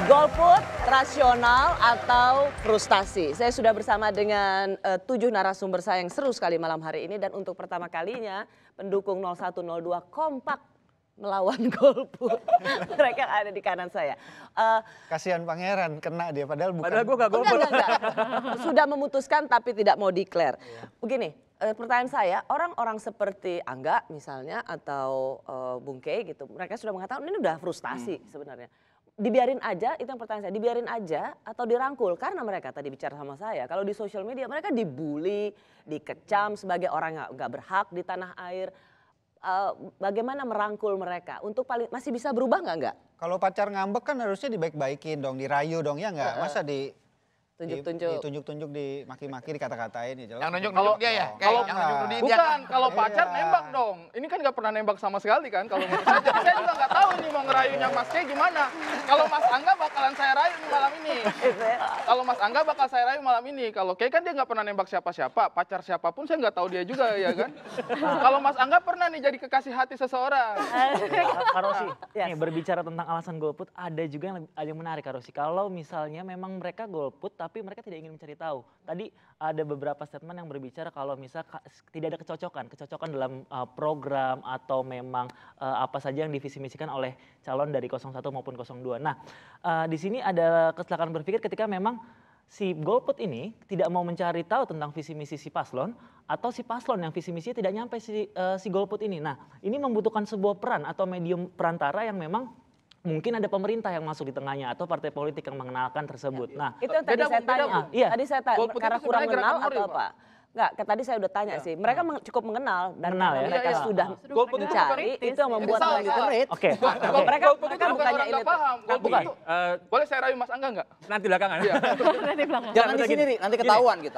Golput, rasional, atau frustasi? Saya sudah bersama dengan 7 narasumber saya yang seru sekali malam hari ini. Dan untuk pertama kalinya pendukung 0102 kompak melawan golput. Mereka ada di kanan saya. Kasihan Pangeran, kena dia padahal bukan. Padahal gue gak golput. Enggak. Sudah memutuskan tapi tidak mau declare. Begini, pertanyaan saya, orang-orang seperti Angga misalnya atau Bung Kei gitu, mereka sudah mengatakan ini udah frustasi sebenarnya. Dibiarin aja, itu yang pertanyaan saya, dibiarin aja atau dirangkul? Karena mereka tadi bicara sama saya, kalau di sosial media mereka dibully, dikecam sebagai orang yang nggak berhak di tanah air. Bagaimana merangkul mereka untuk masih bisa berubah nggak? Kalau pacar ngambek kan harusnya dibaik-baikin dong, dirayu dong, ya nggak? Masa Tunjuk-tunjuk, dimaki-maki, dikata-katain ya jelas. Yang nunjuk-nunjuk dia ya? Kalau Yang nunjuk dia. bukan, kalau pacar nembak dong. Ini kan nggak pernah nembak sama sekali kan kalau menurut saya. Jadi saya juga nggak tahu nih mau ngerayunya Mas Kei gimana. Kalau Mas Angga bakalan saya rayu malam ini. Kalau Mas Angga bakal saya rayu malam ini. Kalau Kei kan dia nggak pernah nembak siapa-siapa. Pacar siapapun saya nggak tahu dia juga ya kan. Kalau Mas Angga pernah nih jadi kekasih hati seseorang. Kak Rosi, Yes. nih berbicara tentang alasan golput, ada juga yang menarik Kak Rosi. Kalau misalnya memang mereka golput tapi mereka tidak ingin mencari tahu. Tadi ada beberapa statement yang berbicara kalau misal tidak ada kecocokan dalam program atau memang apa saja yang divisi-misikan oleh calon dari 01 maupun 02. Nah, di sini ada kecelakaan berpikir ketika memang si golput ini tidak mau mencari tahu tentang visi misi si paslon atau si paslon yang visi misinya tidak nyampe si golput ini. Nah, ini membutuhkan sebuah peran atau medium perantara yang memang mungkin ada pemerintah yang masuk di tengahnya atau partai politik yang mengenalkan tersebut. Nah, itu yang tadi Beda, saya Bu, beda, tanya. Bu. Iya. Tadi saya tanya Golput karena itu kurang sebenarnya mengenal gerakan atau moral, apa? Enggak, tadi saya udah tanya sih. Mereka cukup mengenal dan Mengenal karena ya? mereka Iya, iya. sudah Golput itu bukan mencari, itu yang membuat salah, mereka salah. irit. Oke. Mereka Golput mereka itu bukannya orang nggak ilit. paham. Golput Bukan. itu. Boleh saya rayu Mas Angga nggak? Nanti belakangan. Jangan di sini, Ri, nanti ketahuan gitu.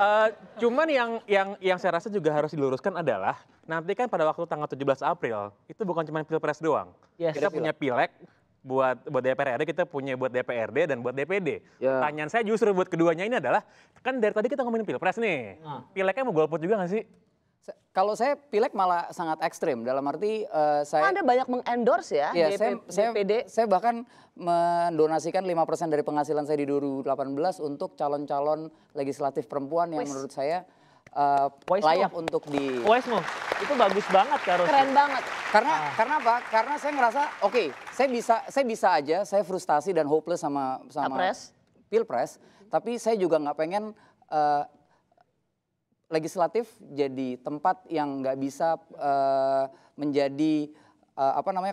Cuman yang saya rasa juga harus diluruskan adalah nanti kan pada waktu tanggal 17 April itu bukan cuma pilpres doang. Yes. Kita punya pileg buat DPR RI, kita punya buat DPRD dan buat DPD. Ya. Pertanyaan saya justru buat keduanya ini adalah kan dari tadi kita ngomongin pilpres nih. Pilegnya mau golput juga nggak sih? Kalau saya pileg malah sangat ekstrim, dalam arti saya... Anda banyak mengendorse ya Iya, DPD. saya bahkan mendonasikan 5% dari penghasilan saya di 2018 untuk calon-calon legislatif perempuan yang menurut saya Wise layak move. untuk di... Wise move. Itu bagus banget Kak Rosi. Keren banget. Karena apa? Karena saya ngerasa oke, saya bisa aja, saya frustasi dan hopeless sama Capres. pilpres, tapi saya juga nggak pengen legislatif jadi tempat yang nggak bisa menjadi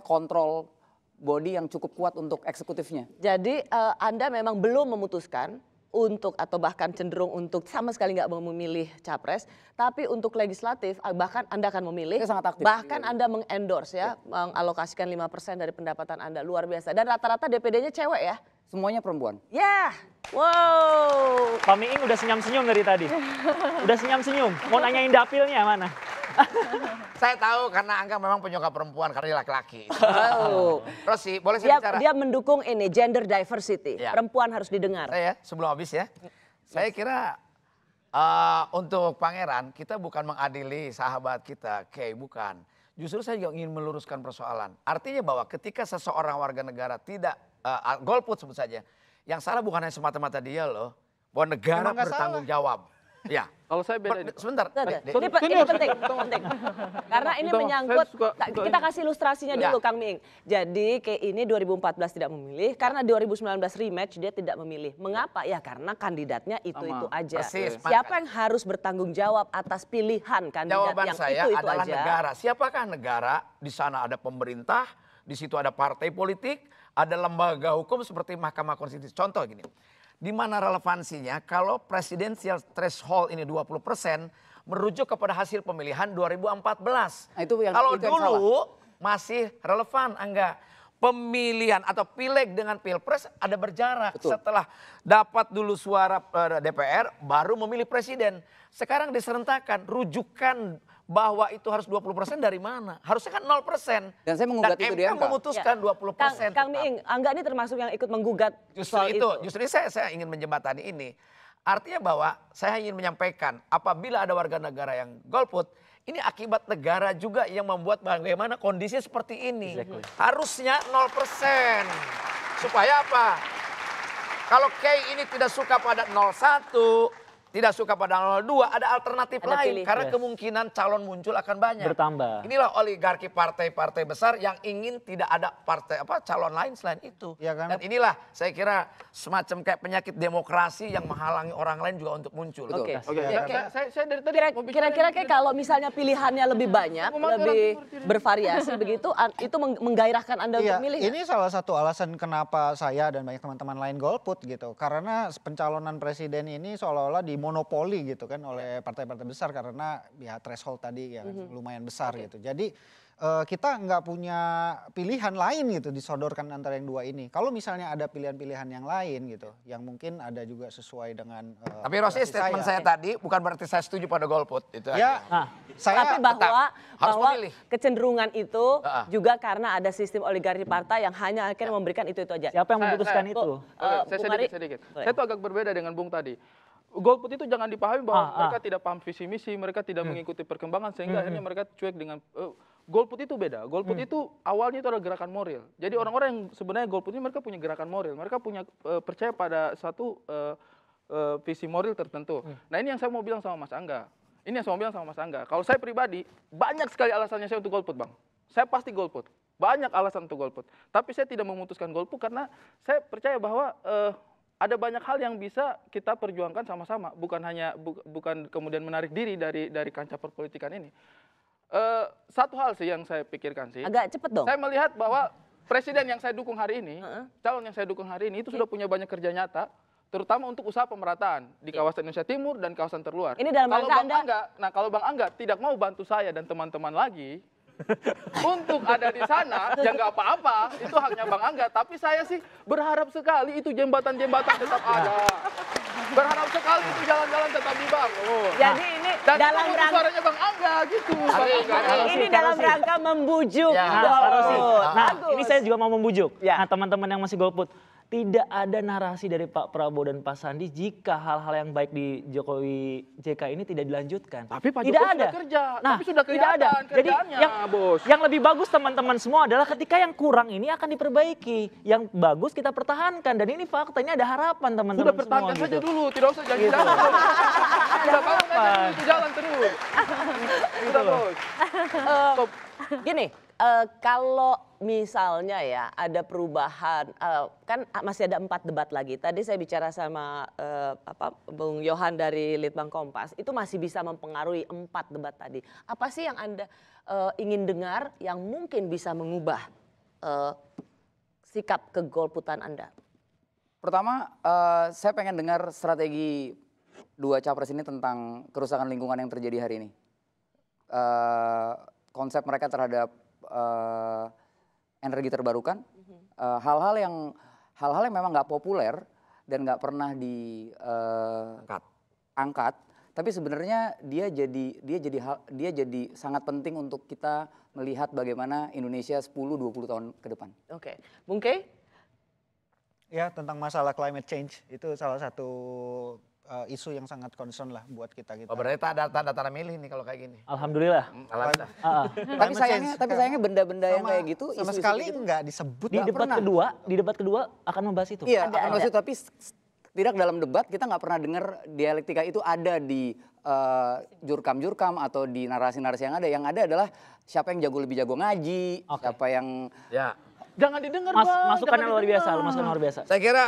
kontrol body yang cukup kuat untuk eksekutifnya. Jadi Anda memang belum memutuskan untuk atau bahkan cenderung untuk sama sekali nggak mau memilih capres, tapi untuk legislatif bahkan Anda akan memilih, Saya sangat aktif. bahkan Anda mengendorse ya, mengalokasikan 5% dari pendapatan Anda, luar biasa. Dan rata-rata DPD-nya cewek ya? Semuanya perempuan. Ya, wow. Pak Miing udah senyum-senyum dari tadi. Udah senyum-senyum. Mau nanyain dapilnya mana? Saya tahu karena Angga memang penyuka perempuan karena dia laki-laki. Oh. Rosi, boleh saya bicara? Dia mendukung ini gender diversity, Ya. perempuan harus didengar. Saya sebelum habis ya. Saya kira untuk Pangeran kita bukan mengadili sahabat kita, Kei, bukan. Justru saya juga ingin meluruskan persoalan. Artinya bahwa ketika seseorang warga negara tidak golput sebut saja, yang salah bukan hanya semata-mata dia loh, bahwa negara Emang nggak bertanggung jawab. Ya. Kalau saya beda ini. Sebentar. Ini penting. Karena ini menyangkut, kita kasih ilustrasinya dulu Kang Miing. Jadi kayak ini 2014 tidak memilih, karena 2019 rematch dia tidak memilih. Mengapa? Ya karena kandidatnya itu-itu aja. Persis, Siapa yang harus bertanggung jawab atas pilihan kandidat Jawaban yang saya itu adalah aja? negara. Siapakah negara? Di sana ada pemerintah, di situ ada partai politik, ada lembaga hukum seperti Mahkamah Konstitusi. Contoh gini, di mana relevansinya kalau presidensial threshold ini 20% merujuk kepada hasil pemilihan 2014. Nah, itu yang, kalau itu yang dulu masih relevan, Angga. Pemilihan atau pileg dengan pilpres ada berjarak. Betul. Setelah dapat dulu suara DPR baru memilih presiden. Sekarang diserentakkan, rujukan bahwa itu harus 20% dari mana? Harusnya kan 0%. Dan saya menggugat itu di MK MK. memutuskan 20%. Kang Miing, Angga ini termasuk yang ikut menggugat Justru soal itu, justru saya ingin menjembatani ini. Artinya bahwa saya ingin menyampaikan apabila ada warga negara yang golput, ini akibat negara juga yang membuat bagaimana kondisi seperti ini. Exactly. Harusnya 0%. Supaya apa? kalau Kay ini tidak suka pada 01, tidak suka pada 02, ada alternatif Ada lain. pilihan. Karena Yes. kemungkinan calon muncul akan banyak. Bertambah. Inilah oligarki partai-partai besar yang ingin tidak ada partai calon lain selain itu. Ya kan? Dan inilah saya kira semacam kayak penyakit demokrasi yang menghalangi orang lain juga untuk muncul. Oke. Oke, Ya, ya, saya dari tadi mau bicara Kira-kira ini. kayak kalau misalnya pilihannya lebih banyak, Aku mau lebih orang timur, bervariasi begitu, itu menggairahkan Anda Iya, untuk milih nggak? ini salah satu alasan kenapa saya dan banyak teman-teman lain golput gitu. Karena pencalonan presiden ini seolah-olah dimonopoli gitu kan oleh partai-partai besar karena ya threshold tadi yang lumayan besar gitu. Jadi kita nggak punya pilihan lain gitu disodorkan antara yang dua ini. Kalau misalnya ada pilihan-pilihan yang lain gitu, yang mungkin ada juga sesuai dengan Tapi Rosi aspirasi statement saya tadi bukan berarti saya setuju pada golput. Itu Ya, aja. Nah, saya Tapi bahwa harus memilih. kecenderungan itu Ah. juga karena ada sistem oligarki partai yang hanya akhirnya memberikan itu aja. siapa yang memutuskan saya- itu? Oke, Bung saya Ari, sedikit. boleh. Saya tuh agak berbeda dengan Bung tadi. Golput itu jangan dipahami bahwa mereka tidak paham visi misi, mereka tidak mengikuti perkembangan sehingga akhirnya mereka cuek dengan golput itu beda. Golput itu awalnya itu adalah gerakan moral. Jadi orang-orang yang sebenarnya golput ini mereka punya gerakan moral, mereka punya percaya pada satu visi moral tertentu. Nah, ini yang saya mau bilang sama Mas Angga. Ini yang saya mau bilang sama Mas Angga. Kalau saya pribadi banyak sekali alasannya saya untuk golput, Bang. Saya pasti golput. Banyak alasan untuk golput. Tapi saya tidak memutuskan golput karena saya percaya bahwa ada banyak hal yang bisa kita perjuangkan sama-sama, bukan kemudian menarik diri dari kancah perpolitikan ini. Satu hal sih yang saya pikirkan sih, Agak cepet dong. saya melihat bahwa presiden yang saya dukung hari ini, calon yang saya dukung hari ini itu sudah punya banyak kerja nyata, terutama untuk usaha pemerataan di kawasan Indonesia Timur dan kawasan terluar. Ini dalam Kalau rangka Bang Angga, kalau Bang Angga tidak mau bantu saya dan teman-teman lagi untuk ada di sana, ya nggak apa-apa, itu haknya Bang Angga. Tapi saya sih berharap sekali itu jembatan-jembatan tetap ada. Berharap sekali itu jalan-jalan tetap dibangun. Jadi ini Dan dalam itu rangka suaranya Bang Angga gitu. Bang Angga. ini dalam rangka membujuk Ya. Nah, Pak Rosi, golput. nah Bagus. ini saya juga mau membujuk. Ya. Nah, teman-teman yang masih golput, tidak ada narasi dari Pak Prabowo dan Pak Sandi jika hal-hal yang baik di Jokowi JK ini tidak dilanjutkan. Tapi Pak tidak Jokowi ada. sudah kerja, Nah, tapi sudah tidak ada. kelihatan Jadi kerjaannya, yang Bos. lebih bagus teman-teman semua adalah ketika yang kurang ini akan diperbaiki. Yang bagus kita pertahankan dan ini fakta, ini ada harapan teman-teman Sudah semua. pertahankan saja gitu. dulu, tidak usah janji-janji. Sudah bangun aja dulu, itu jalan terus. Sudah Bos. Gini, kalau misalnya ya ada perubahan, kan masih ada 4 debat lagi. Tadi saya bicara sama Bung Yohan dari Litbang Kompas, itu masih bisa mempengaruhi 4 debat tadi. Apa sih yang Anda ingin dengar yang mungkin bisa mengubah sikap kegolputan Anda? Pertama, saya pengen dengar strategi dua capres ini tentang kerusakan lingkungan yang terjadi hari ini. Konsep mereka terhadap energi terbarukan, hal-hal yang memang nggak populer dan nggak pernah diangkat, tapi sebenarnya dia jadi sangat penting untuk kita melihat bagaimana Indonesia 10-20 tahun ke depan. Oke, Bung Kay? Ya, tentang masalah climate change itu salah satu isu yang sangat concern lah buat kita. Oh, berarti ada tanda-tanda milih nih kalau kayak gini. Alhamdulillah. Alhamdulillah. Tapi sayangnya benda-benda yang kayak gitu sama isu-isu sekali kayak gitu, nggak disebut. Di debat kedua akan membahas itu. iya, Ada. maksud tapi tidak dalam debat kita nggak pernah dengar dialektika itu ada di jurkam-jurkam atau di narasi-narasi yang ada adalah siapa yang lebih jago ngaji, siapa yang Ya. Jangan didengar, Bang. Masukan yang jangan luar biasa, didengar. masukan luar biasa. Saya kira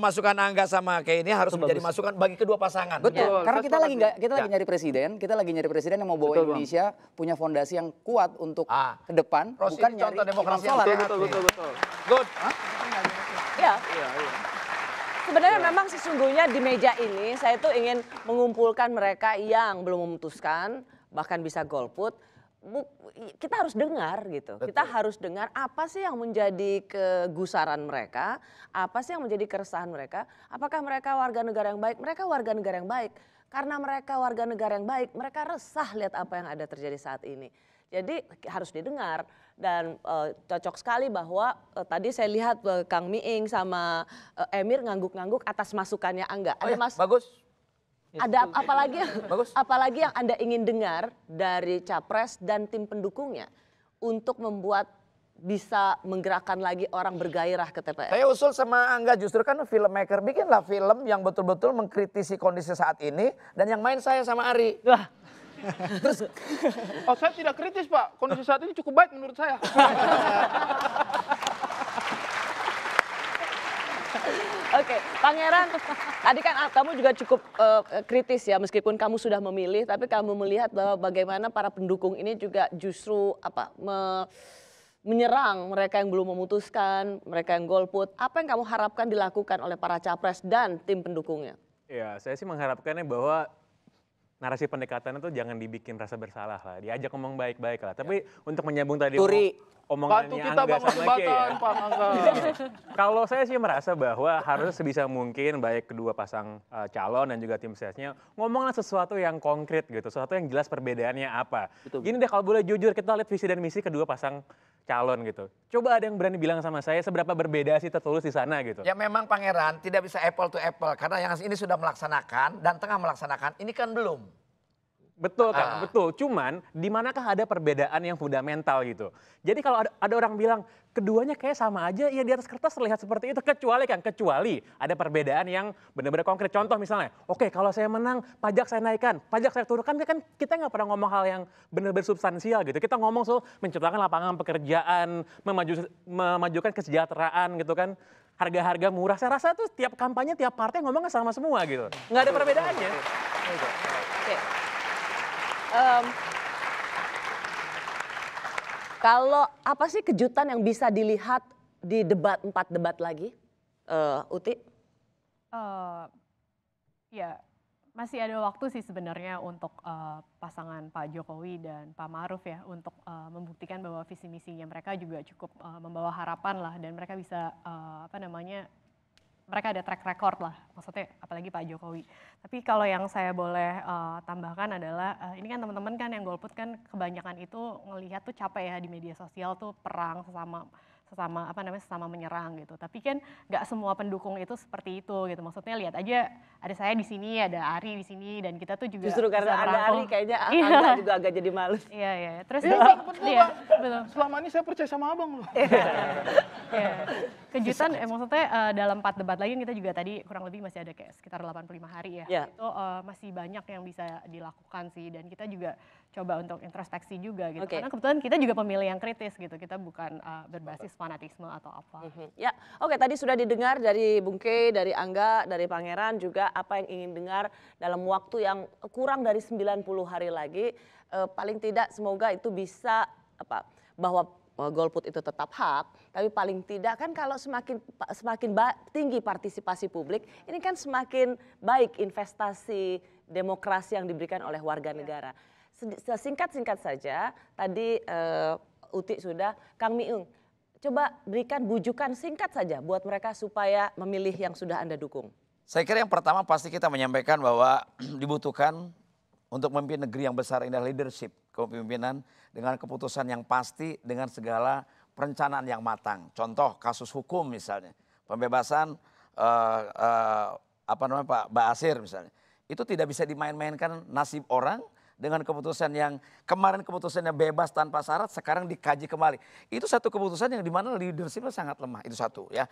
masukan Angga sama Kay ini harus Itu menjadi bagus. masukan bagi kedua pasangan. betul. Betul, Karena saya kita lagi sepakat. nyari presiden yang mau bawa Betul, Bang. Indonesia punya fondasi yang kuat untuk ke depan, Rosi bukan ini nyari contoh demokrasi yang sholat. sehat. Betul. Good. Ya. Sebenarnya memang sesungguhnya di meja ini saya tuh ingin mengumpulkan mereka yang belum memutuskan, bahkan bisa golput. Kita harus dengar gitu. Kita harus dengar apa sih yang menjadi kegusaran mereka, apa sih yang menjadi keresahan mereka. Apakah mereka warga negara yang baik? Mereka warga negara yang baik. Karena mereka warga negara yang baik, mereka resah lihat apa yang ada terjadi saat ini. Jadi harus didengar dan cocok sekali bahwa tadi saya lihat Kang Miing sama Emir ngangguk-ngangguk atas masukannya Angga. Ada Bagus. ada Bagus. apalagi yang Anda ingin dengar dari capres dan tim pendukungnya untuk membuat bisa menggerakkan lagi orang bergairah ke TPS? Saya usul sama Angga, justru kan filmmaker, bikinlah film yang betul-betul mengkritisi kondisi saat ini, dan yang main saya sama Ari. Wah, Oh, saya tidak kritis, Pak. Kondisi saat ini cukup baik menurut saya. Oke, Pangeran, tadi kan kamu juga cukup kritis ya, meskipun kamu sudah memilih, tapi kamu melihat bahwa bagaimana para pendukung ini juga justru menyerang mereka yang belum memutuskan, mereka yang golput. Apa yang kamu harapkan dilakukan oleh para capres dan tim pendukungnya? Ya, saya sih mengharapkannya bahwa narasi pendekatan itu jangan dibikin rasa bersalah lah, diajak ngomong baik-baik lah. Tapi untuk menyambung tadi Turi. Bantu omongannya kita Angga bangun sama Kay jembatan, ya. Pak Angga. Kalau saya sih merasa bahwa harus sebisa mungkin baik kedua pasang calon dan juga tim sesnya ngomonglah sesuatu yang konkret gitu, sesuatu yang jelas perbedaannya apa. Gini deh, kalau boleh jujur, kita lihat visi dan misi kedua pasang calon gitu. Coba ada yang berani bilang sama saya seberapa berbeda sih tertulis di sana gitu. Ya memang Pangeran tidak bisa apple to apple, karena yang ini sudah melaksanakan dan tengah melaksanakan, ini kan belum. Betul kan, betul. Cuman di manakah ada perbedaan yang fundamental gitu. Jadi kalau ada orang bilang keduanya kayak sama aja, ya di atas kertas terlihat seperti itu. Kecuali ada perbedaan yang benar-benar konkret. Contoh misalnya, oke, kalau saya menang pajak saya naikkan, pajak saya turunkan, kan kita nggak pernah ngomong hal yang benar-benar substansial gitu. Kita ngomong soal menciptakan lapangan pekerjaan, memajukan kesejahteraan gitu kan. Harga-harga murah, saya rasa tuh tiap kampanye, tiap partai ngomongnya sama semua gitu. Nggak ada perbedaannya. Oke. Kalau apa sih kejutan yang bisa dilihat di debat 4 debat lagi, Uti? Ya, masih ada waktu sih sebenarnya untuk pasangan Pak Jokowi dan Pak Ma'ruf ya, untuk membuktikan bahwa visi misinya mereka juga cukup membawa harapan lah, dan mereka bisa mereka ada track record lah, maksudnya apalagi Pak Jokowi. Tapi kalau yang saya boleh tambahkan adalah ini kan teman-teman kan yang golput kan kebanyakan itu ngelihat tuh capek ya di media sosial tuh perang sesama menyerang gitu. Tapi kan nggak semua pendukung itu seperti itu gitu. Maksudnya lihat aja ada saya di sini, ada Ari di sini, dan kita tuh juga Justru karena bisa ada merangkul. Ari kayaknya Iya. Angga juga agak jadi males. Iya. Terus Iya, Bang, betul, iya, Bang. betul. Selama ini saya percaya sama abang loh. Ya. Kejutan maksudnya dalam 4 debat lagi kita juga tadi kurang lebih masih ada kayak sekitar 85 hari ya. Ya. Itu masih banyak yang bisa dilakukan sih, dan kita juga coba untuk introspeksi juga gitu. Oke. Karena kebetulan kita juga pemilih yang kritis gitu. Kita bukan berbasis fanatisme atau apa. Ya, oke, tadi sudah didengar dari Bung Kay, dari Angga, dari Pangeran juga apa yang ingin dengar dalam waktu yang kurang dari 90 hari lagi. Paling tidak semoga itu bisa bahwa golput itu tetap hak, tapi paling tidak kan kalau semakin tinggi partisipasi publik, ini kan semakin baik investasi demokrasi yang diberikan oleh warga negara. Singkat-singkat saja, tadi Uti sudah, Kang Miung, coba berikan bujukan singkat saja buat mereka supaya memilih yang sudah Anda dukung. Saya kira yang pertama pasti kita menyampaikan bahwa dibutuhkan untuk memimpin negeri yang besar ini adalah leadership, kepemimpinan dengan keputusan yang pasti, dengan segala perencanaan yang matang. Contoh kasus hukum misalnya, pembebasan Pak Ba'asyir misalnya. Itu tidak bisa dimain-mainkan nasib orang dengan keputusan yang kemarin keputusannya bebas tanpa syarat, sekarang dikaji kembali. Itu satu keputusan yang dimana leadershipnya sangat lemah, itu satu ya.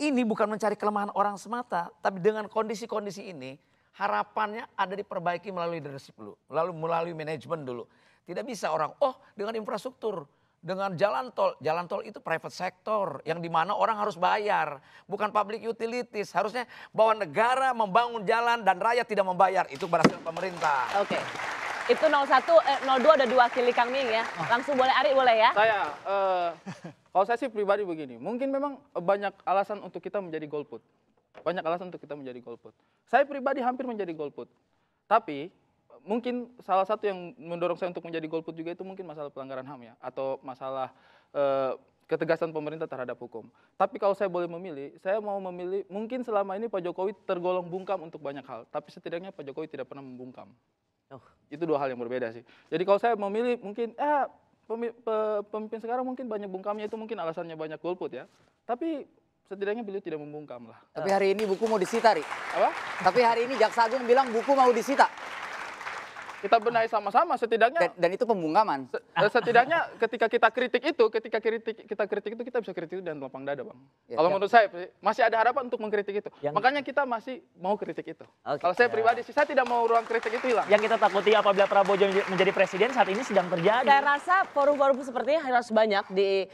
Ini bukan mencari kelemahan orang semata, tapi dengan kondisi-kondisi ini harapannya ada diperbaiki melalui leadership dulu, melalui manajemen dulu. Tidak bisa orang, dengan infrastruktur, dengan jalan tol itu private sector yang dimana orang harus bayar, bukan public utilities. Harusnya bahwa negara membangun jalan dan rakyat tidak membayar, itu berhasil pemerintah. Oke. Itu 02 ada diwakili Kang Ming ya. Langsung boleh Ari, boleh ya? Kalau saya sih pribadi begini, mungkin memang banyak alasan untuk kita menjadi golput. Banyak alasan untuk kita menjadi golput. Saya pribadi hampir menjadi golput. Tapi mungkin salah satu yang mendorong saya untuk menjadi golput juga itu mungkin masalah pelanggaran HAM ya. Atau masalah ketegasan pemerintah terhadap hukum. Tapi kalau saya boleh memilih, saya mau memilih, mungkin selama ini Pak Jokowi tergolong bungkam untuk banyak hal. Tapi setidaknya Pak Jokowi tidak pernah membungkam. Itu dua hal yang berbeda sih. Jadi kalau saya memilih mungkin pemimpin sekarang mungkin banyak bungkamnya, itu mungkin alasannya banyak golput ya. Tapi setidaknya beliau tidak membungkam lah. Tapi hari ini buku mau disita, Ri. Apa? Tapi hari ini Jaksa Agung bilang buku mau disita. Kita benahi sama-sama setidaknya. Dan itu pembungkaman. Setidaknya ketika kita kritik itu kita bisa kritik dan lapang dada, Bang. Ya, Kalau ya. menurut saya masih ada harapan untuk mengkritik itu. Makanya kita masih mau kritik itu. Kalau saya pribadi sih saya tidak mau ruang kritik itu hilang. Yang kita takuti apabila Prabowo menjadi presiden saat ini sedang terjadi. Saya rasa forum-forum seperti ini harus banyak di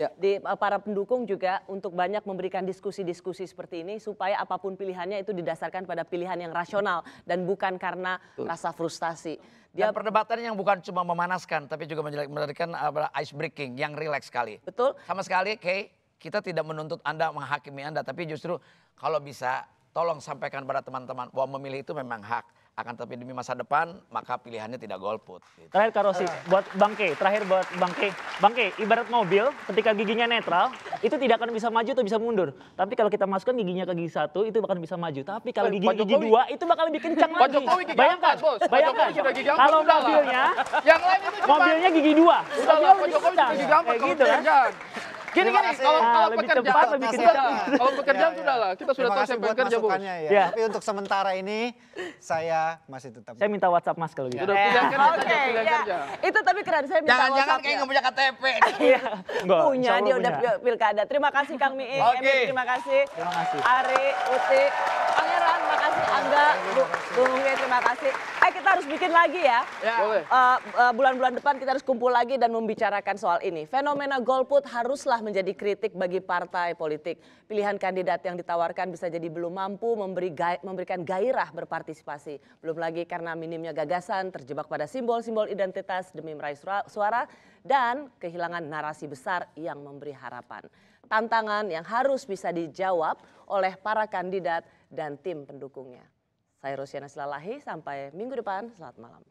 para pendukung juga untuk banyak memberikan diskusi-diskusi seperti ini supaya apapun pilihannya itu didasarkan pada pilihan yang rasional dan bukan karena rasa frustasi. Dan perdebatan yang bukan cuma memanaskan, tapi juga menjadikan ice breaking yang rileks sekali. Betul. Sama sekali, Kay, kita tidak menuntut Anda, menghakimi Anda, tapi justru kalau bisa tolong sampaikan pada teman-teman bahwa memilih itu memang hak. Akan tapi demi masa depan, maka pilihannya tidak golput. Gitu. Terakhir Kak Rosi, buat Bang Kay, terakhir buat Bang Kay. Bang Kay, ibarat mobil ketika giginya netral, itu tidak akan bisa maju atau bisa mundur. Tapi kalau kita masukkan giginya ke gigi 1, itu bakal bisa maju. Tapi kalau gigi 2, itu bakal lebih kencang Pak lagi. Jokowi gigi Bayangkan, 4, Bos. Pak bayangkan. Jokowi sudah gigi 4, Kalau sudah lah. mobilnya, Yang lain itu cuma mobilnya gigi 2. udah lah, Pak lebih Jokowi kencang. juga gigi 4 Kayak kalau gitu kan. pekerjaan. Gini, kalau lebih pekerjaan, cepat, lebih sudah kencang. lah. Kalau pekerjaan Ya, sudah lah. Kita sudah Terima tahu kasih siapa buat yang kerja, Bos. masukannya ya. Ya. Tapi untuk sementara ini saya masih tetap. Saya minta WhatsApp Mas kalau gitu. Sudah pilihan kerja Oke, saja, pilihan ya. kerja. Itu tapi keren, saya minta Jangan-jangan WhatsApp Kay ya. nggak punya KTP. Iya. Enggak, Punya, insya Allah dia udah punya. pilkada. Terima kasih Kang Miing, Oke. Emil, terima kasih. Terima kasih. Ari, Uti, Pangeran, terima kasih. Angga, Bung Ungge, terima kasih. Kita harus bikin lagi ya. Boleh. Bulan-bulan depan kita harus kumpul lagi dan membicarakan soal ini. Fenomena golput haruslah menjadi kritik bagi partai politik. Pilihan kandidat yang ditawarkan bisa jadi belum mampu memberikan gairah berpartisipasi. Belum lagi karena minimnya gagasan, terjebak pada simbol-simbol identitas demi meraih suara dan kehilangan narasi besar yang memberi harapan. Tantangan yang harus bisa dijawab oleh para kandidat dan tim pendukungnya. Saya Rosyana Silalahi, sampai minggu depan, selamat malam.